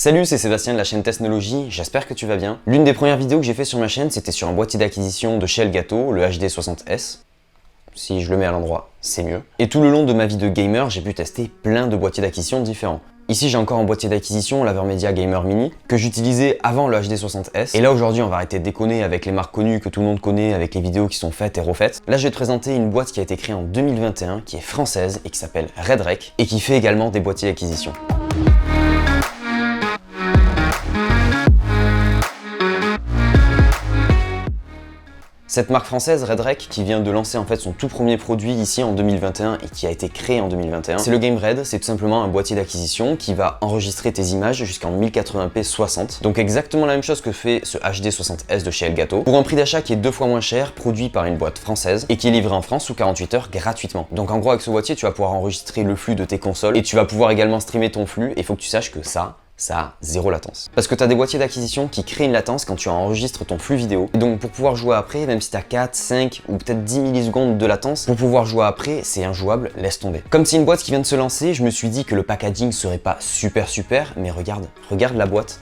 Salut, c'est Sébastien de la chaîne Technologie, j'espère que tu vas bien. L'une des premières vidéos que j'ai fait sur ma chaîne, c'était sur un boîtier d'acquisition de chez Elgato, le HD60S. Si je le mets à l'endroit, c'est mieux. Et tout le long de ma vie de gamer, j'ai pu tester plein de boîtiers d'acquisition différents. Ici, j'ai encore un boîtier d'acquisition, l'Avermedia Gamer Mini, que j'utilisais avant le HD60S. Et là, aujourd'hui, on va arrêter de déconner avec les marques connues que tout le monde connaît, avec les vidéos qui sont faites et refaites. Là, je vais te présenter une boîte qui a été créée en 2021, qui est française et qui s'appelle Redrec, et qui fait également des boîtiers d'acquisition. Cette marque française, Redrec, qui vient de lancer en fait son tout premier produit ici en 2021 et qui a été créé en 2021, c'est le Game Red. C'est tout simplement un boîtier d'acquisition qui va enregistrer tes images jusqu'en 1080p 60. Donc exactement la même chose que fait ce HD60S de chez Elgato, pour un prix d'achat qui est 2 fois moins cher, produit par une boîte française et qui est livré en France sous 48 heures gratuitement. Donc en gros, avec ce boîtier, tu vas pouvoir enregistrer le flux de tes consoles et tu vas pouvoir également streamer ton flux, et il faut que tu saches que ça a zéro latence. Parce que tu as des boîtiers d'acquisition qui créent une latence quand tu enregistres ton flux vidéo. Et donc pour pouvoir jouer après, même si tu as 4, 5 ou peut-être 10 millisecondes de latence, pour pouvoir jouer après, c'est injouable, laisse tomber. Comme c'est une boîte qui vient de se lancer, je me suis dit que le packaging serait pas super, mais regarde la boîte.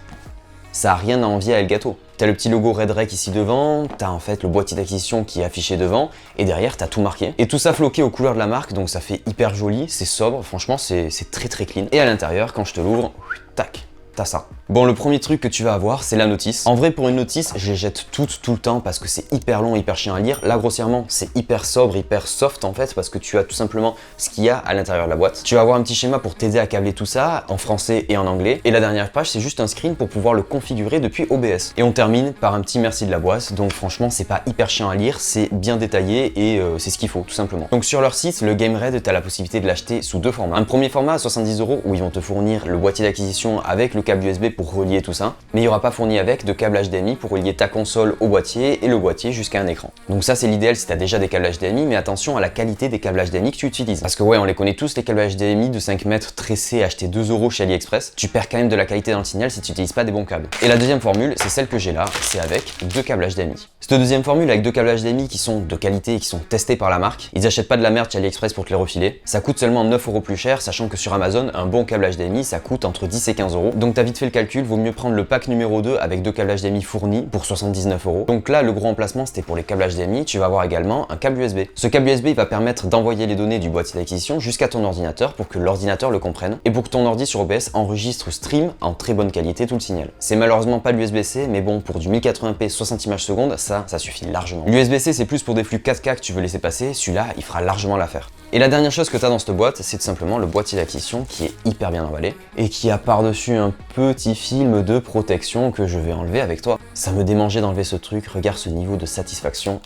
Ça a rien à envier à Elgato. T'as le petit logo Redrec ici devant, t'as en fait le boîtier d'acquisition qui est affiché devant, et derrière t'as tout marqué. Et tout ça floqué aux couleurs de la marque, donc ça fait hyper joli, c'est sobre, franchement c'est très clean. Et à l'intérieur, quand je te l'ouvre, tac, t'as ça. Bon, le premier truc que tu vas avoir, c'est la notice. En vrai, pour une notice, je les jette toutes tout le temps parce que c'est hyper long, hyper chiant à lire. Là, grossièrement, c'est hyper sobre, hyper soft en fait, parce que tu as tout simplement ce qu'il y a à l'intérieur de la boîte. Tu vas avoir un petit schéma pour t'aider à câbler tout ça, en français et en anglais. Et la dernière page, c'est juste un screen pour pouvoir le configurer depuis OBS. Et on termine par un petit merci de la boîte. Donc franchement, c'est pas hyper chiant à lire, c'est bien détaillé et c'est ce qu'il faut, tout simplement. Donc sur leur site, le Game Red, tu as la possibilité de l'acheter sous deux formats. Un premier format à 70 € où ils vont te fournir le boîtier d'acquisition avec le câble USB pour relier tout ça, mais il n'y aura pas fourni avec de câble HDMI pour relier ta console au boîtier et le boîtier jusqu'à un écran. Donc ça, c'est l'idéal si tu as déjà des câbles HDMI, mais attention à la qualité des câbles HDMI que tu utilises. Parce que ouais, on les connaît tous, les câbles HDMI de 5 mètres tressés achetés 2 € chez AliExpress. Tu perds quand même de la qualité dans le signal si tu n'utilises pas des bons câbles. Et la deuxième formule, c'est celle que j'ai là, c'est avec deux câbles HDMI. Cette deuxième formule avec deux câbles HDMI qui sont de qualité et qui sont testés par la marque, ils achètent pas de la merde chez AliExpress pour te les refiler. Ça coûte seulement 9 € plus cher, sachant que sur Amazon, un bon câble HDMI, ça coûte entre 10 et 15 €. Donc t'as vite fait le calcul, vaut mieux prendre le pack numéro 2 avec deux câbles HDMI fournis pour 79 €. Donc là, le gros emplacement, c'était pour les câbles HDMI. Tu vas avoir également un câble USB. Ce câble USB, il va permettre d'envoyer les données du boîtier d'acquisition jusqu'à ton ordinateur pour que l'ordinateur le comprenne et pour que ton ordi sur OBS enregistre ou stream en très bonne qualité tout le signal. C'est malheureusement pas l'USB-C, mais bon, pour du 1080p 60 images secondes, ça suffit largement. L'USB-C, c'est plus pour des flux 4K que tu veux laisser passer. Celui-là, il fera largement l'affaire. Et la dernière chose que tu as dans cette boîte, c'est tout simplement le boîtier d'acquisition qui est hyper bien emballé et qui a par-dessus un petit film de protection que je vais enlever avec toi. Ça me démangeait d'enlever ce truc, regarde ce niveau de satisfaction.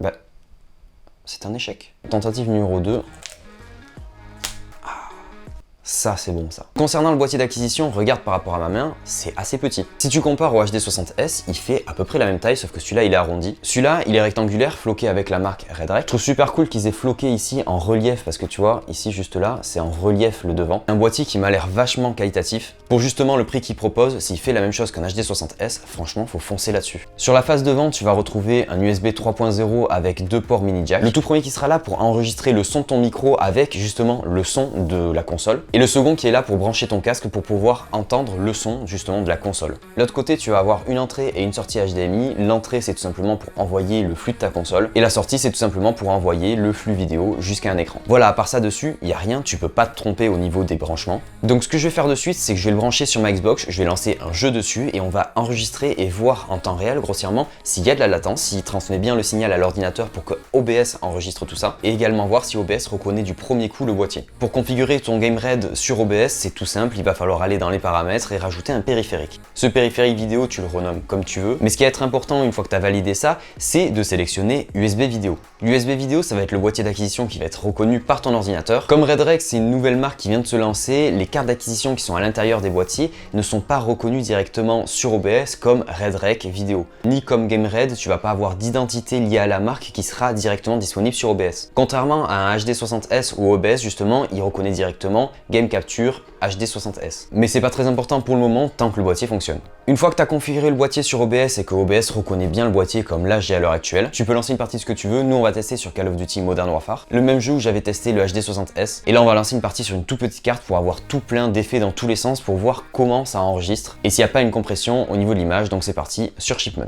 Bah, c'est un échec. Tentative numéro 2. Ça, c'est bon, ça. Concernant le boîtier d'acquisition, regarde par rapport à ma main, c'est assez petit. Si tu compares au HD60S, il fait à peu près la même taille, sauf que celui-là, il est arrondi. Celui-là, il est rectangulaire, floqué avec la marque Redrec. Je trouve super cool qu'ils aient floqué ici en relief, parce que tu vois, ici, juste là, c'est en relief le devant. Un boîtier qui m'a l'air vachement qualitatif. Pour justement le prix qu'il propose, s'il fait la même chose qu'un HD60S, franchement, faut foncer là-dessus. Sur la face devant, tu vas retrouver un USB 3.0 avec deux ports mini jack. Le tout premier qui sera là pour enregistrer le son de ton micro avec justement le son de la console. Et le second qui est là pour brancher ton casque pour pouvoir entendre le son justement de la console. De l'autre côté, tu vas avoir une entrée et une sortie HDMI. L'entrée, c'est tout simplement pour envoyer le flux de ta console. Et la sortie, c'est tout simplement pour envoyer le flux vidéo jusqu'à un écran. Voilà, à part ça dessus, il n'y a rien, tu peux pas te tromper au niveau des branchements. Donc ce que je vais faire de suite, c'est que je vais le brancher sur ma Xbox, je vais lancer un jeu dessus et on va enregistrer et voir en temps réel, grossièrement, s'il y a de la latence, s'il transmet bien le signal à l'ordinateur pour que OBS enregistre tout ça. Et également voir si OBS reconnaît du premier coup le boîtier. Pour configurer ton Game Red sur OBS, c'est tout simple, il va falloir aller dans les paramètres et rajouter un périphérique. Ce périphérique vidéo, tu le renommes comme tu veux, mais ce qui va être important une fois que tu as validé ça, c'est de sélectionner USB vidéo. L'USB vidéo, ça va être le boîtier d'acquisition qui va être reconnu par ton ordinateur. Comme Redrec, c'est une nouvelle marque qui vient de se lancer, les cartes d'acquisition qui sont à l'intérieur des boîtiers ne sont pas reconnues directement sur OBS comme Redrec vidéo. Ni comme Game Red, tu vas pas avoir d'identité liée à la marque qui sera directement disponible sur OBS. Contrairement à un HD60S ou OBS, justement, il reconnaît directement Game Capture HD60S. Mais c'est pas très important pour le moment tant que le boîtier fonctionne. Une fois que tu as configuré le boîtier sur OBS et que OBS reconnaît bien le boîtier comme là j'ai à l'heure actuelle, tu peux lancer une partie de ce que tu veux. Nous on va tester sur Call of Duty Modern Warfare, le même jeu où j'avais testé le HD60S. Et là on va lancer une partie sur une toute petite carte pour avoir tout plein d'effets dans tous les sens pour voir comment ça enregistre et s'il n'y a pas une compression au niveau de l'image. Donc c'est parti sur Shipment.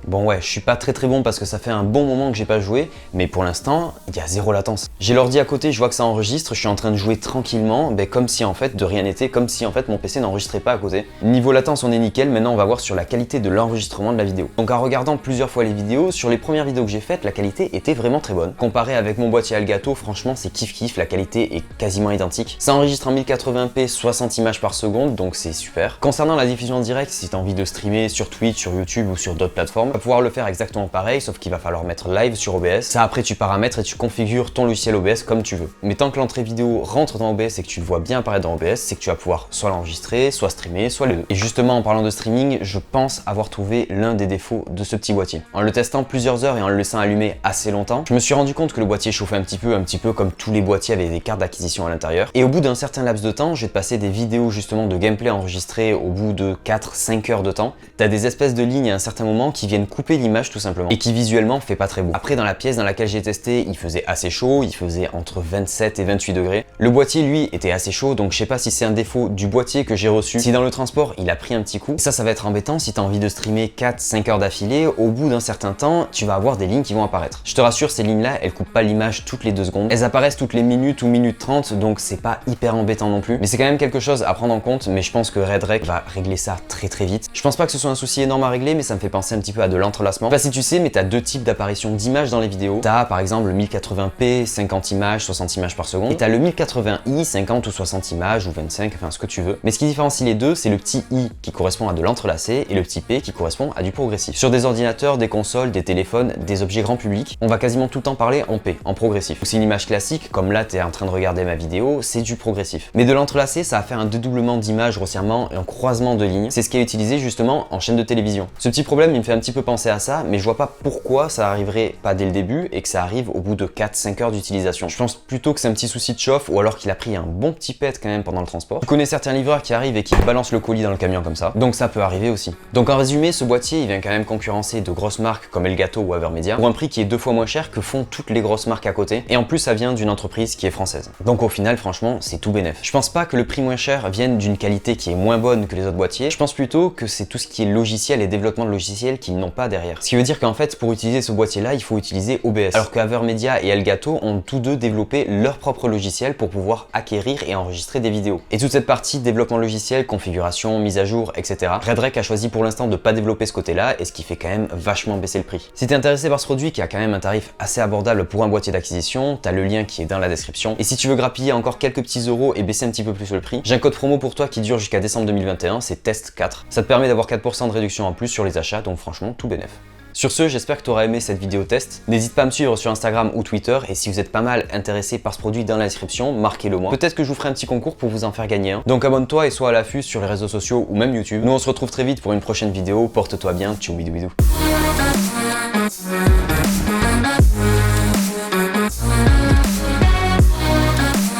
Bon ouais, je suis pas très bon parce que ça fait un bon moment que j'ai pas joué, mais pour l'instant, il y a zéro latence. J'ai l'ordi à côté, je vois que ça enregistre, je suis en train de jouer tranquillement, comme si en fait de rien n'était, comme si en fait mon PC n'enregistrait pas à côté. Niveau latence, on est nickel, maintenant on va voir sur la qualité de l'enregistrement de la vidéo. Donc en regardant plusieurs fois les vidéos, sur les premières vidéos que j'ai faites, la qualité était vraiment très bonne. Comparé avec mon boîtier Elgato, franchement c'est kiff, la qualité est quasiment identique. Ça enregistre en 1080p, 60 images par seconde, donc c'est super. Concernant la diffusion en direct, si tu as envie de streamer sur Twitch, sur YouTube ou sur d'autres plateformes, tu vas pouvoir le faire exactement pareil, sauf qu'il va falloir mettre live sur OBS. Ça après tu paramètres et tu configures ton logiciel OBS comme tu veux. Mais tant que l'entrée vidéo rentre dans OBS et que tu le vois bien apparaître dans OBS, c'est que tu vas pouvoir soit l'enregistrer, soit streamer, soit les deux. Et justement en parlant de streaming, je pense avoir trouvé l'un des défauts de ce petit boîtier. En le testant plusieurs heures et en le laissant allumer assez longtemps, je me suis rendu compte que le boîtier chauffait un petit peu comme tous les boîtiers avec des cartes d'acquisition à l'intérieur. Et au bout d'un certain laps de temps, je vais te passer des vidéos justement de gameplay enregistrées au bout de 4-5 heures de temps. T'as des espèces de lignes à un certain moment qui viennent couper l'image tout simplement et qui visuellement fait pas très beau. Après dans la pièce dans laquelle j'ai testé, il faisait assez chaud, il faisait entre 27 et 28 degrés. Le boîtier lui était assez chaud, donc je sais pas si c'est un défaut du boîtier que j'ai reçu, si dans le transport il a pris un petit coup. Ça va être embêtant si tu as envie de streamer 4-5 heures d'affilée, au bout d'un certain temps tu vas avoir des lignes qui vont apparaître. Je te rassure, ces lignes là elles coupent pas l'image toutes les 2 secondes, elles apparaissent toutes les minutes ou minutes 30, donc c'est pas hyper embêtant non plus, mais c'est quand même quelque chose à prendre en compte. Mais je pense que Redrec va régler ça très vite. Je pense pas que ce soit un souci énorme à régler, mais ça me fait penser un petit peu à de l'entrelacement. Je sais pas si tu sais, mais tu as deux types d'apparition d'images dans les vidéos. Tu as par exemple le 1080p, 50 images, 60 images par seconde, et tu as le 1080i, 50 ou 60 images ou 25, enfin ce que tu veux. Mais ce qui différencie les deux, c'est le petit i qui correspond à de l'entrelacé et le petit p qui correspond à du progressif. Sur des ordinateurs, des consoles, des téléphones, des objets grand public, on va quasiment tout le temps parler en p, en progressif. C'est une image classique, comme là tu es en train de regarder ma vidéo, c'est du progressif. Mais de l'entrelacé, ça va faire un dédoublement d'images grossièrement et un croisement de lignes. C'est ce qui est utilisé justement en chaîne de télévision. Ce petit problème, il me fait un petit peu penser à ça, mais je vois pas pourquoi ça arriverait pas dès le début et que ça arrive au bout de 4-5 heures d'utilisation. Je pense plutôt que c'est un petit souci de chauffe ou alors qu'il a pris un bon petit pet quand même pendant le transport. Je connais certains livreurs qui arrivent et qui balancent le colis dans le camion comme ça, donc ça peut arriver aussi. Donc en résumé, ce boîtier il vient quand même concurrencer de grosses marques comme Elgato ou Avermedia pour un prix qui est 2 fois moins cher que font toutes les grosses marques à côté, et en plus ça vient d'une entreprise qui est française. Donc au final franchement c'est tout bénef. Je pense pas que le prix moins cher vienne d'une qualité qui est moins bonne que les autres boîtiers, je pense plutôt que c'est tout ce qui est logiciel et développement de logiciels qu'ils n'ont pas derrière. Ce qui veut dire qu'en fait pour utiliser ce boîtier là il faut utiliser OBS, alors que Avermedia et Elgato ont tous deux développé leur propre logiciel pour pouvoir acquérir et enregistrer des vidéos. Et toute cette partie développement logiciel, configuration, mise à jour, etc. Redrec a choisi pour l'instant de pas développer ce côté là, et ce qui fait quand même vachement baisser le prix. Si t'es intéressé par ce produit qui a quand même un tarif assez abordable pour un boîtier d'acquisition, t'as le lien qui est dans la description. Et si tu veux grappiller encore quelques petits euros et baisser un petit peu plus le prix, j'ai un code promo pour toi qui dure jusqu'à décembre 2021, c'est TEST4. Ça te permet d'avoir 4% de réduction en plus sur les achats, donc franchement tout bénef. Sur ce, j'espère que tu auras aimé cette vidéo test. N'hésite pas à me suivre sur Instagram ou Twitter, et si vous êtes pas mal intéressé par ce produit dans la description, marquez-le moi. Peut-être que je vous ferai un petit concours pour vous en faire gagner un. Donc abonne-toi et sois à l'affût sur les réseaux sociaux ou même YouTube. Nous on se retrouve très vite pour une prochaine vidéo. Porte-toi bien, tchou bidou bidou.